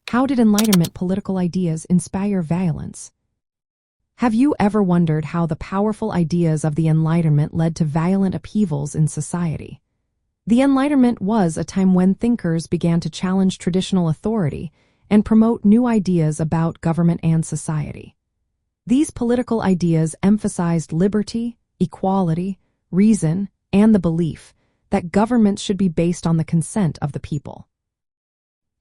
How did Enlightenment political ideas inspire violence? Have you ever wondered how the powerful ideas of the Enlightenment led to violent upheavals in society? The Enlightenment was a time when thinkers began to challenge traditional authority and promote new ideas about government and society. These political ideas emphasized liberty, equality, reason, and the belief that governments should be based on the consent of the people.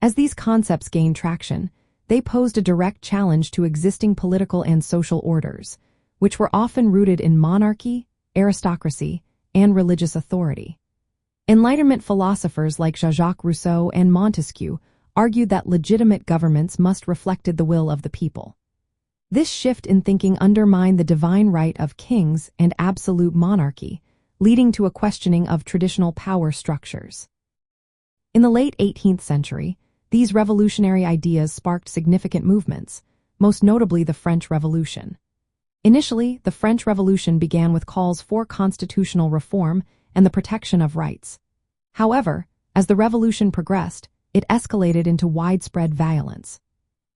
As these concepts gained traction, they posed a direct challenge to existing political and social orders, which were often rooted in monarchy, aristocracy, and religious authority. Enlightenment philosophers like Jacques Rousseau and Montesquieu argued that legitimate governments must reflect the will of the people. This shift in thinking undermined the divine right of kings and absolute monarchy, leading to a questioning of traditional power structures. In the late 18th century, these revolutionary ideas sparked significant movements, most notably the French Revolution. Initially, the French Revolution began with calls for constitutional reform and the protection of rights. However, as the revolution progressed, it escalated into widespread violence.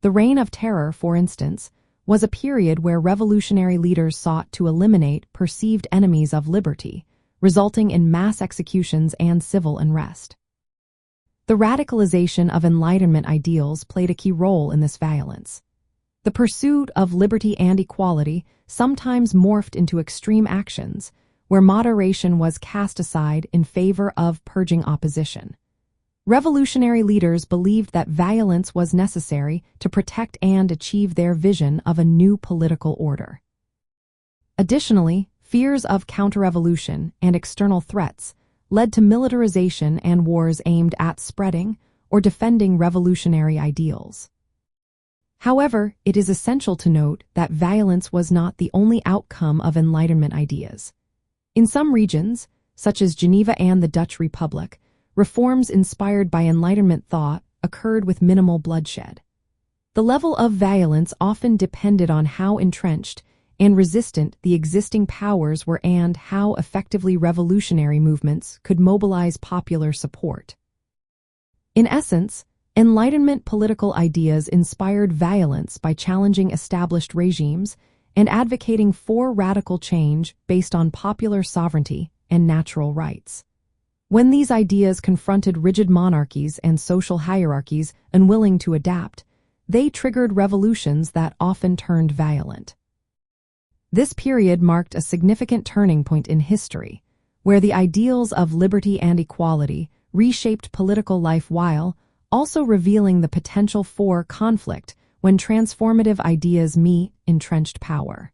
The Reign of Terror, for instance, was a period where revolutionary leaders sought to eliminate perceived enemies of liberty, resulting in mass executions and civil unrest. The radicalization of Enlightenment ideals played a key role in this violence. The pursuit of liberty and equality sometimes morphed into extreme actions, where moderation was cast aside in favor of purging opposition. Revolutionary leaders believed that violence was necessary to protect and achieve their vision of a new political order. Additionally, fears of counter-revolution and external threats led to militarization and wars aimed at spreading or defending revolutionary ideals. However, it is essential to note that violence was not the only outcome of Enlightenment ideas. In some regions, such as Geneva and the Dutch Republic, reforms inspired by Enlightenment thought occurred with minimal bloodshed. The level of violence often depended on how entrenched and resistant the existing powers were and how effectively revolutionary movements could mobilize popular support. In essence, Enlightenment political ideas inspired violence by challenging established regimes and advocating for radical change based on popular sovereignty and natural rights. When these ideas confronted rigid monarchies and social hierarchies unwilling to adapt, they triggered revolutions that often turned violent. This period marked a significant turning point in history, where the ideals of liberty and equality reshaped political life while also revealing the potential for conflict when transformative ideas meet entrenched power.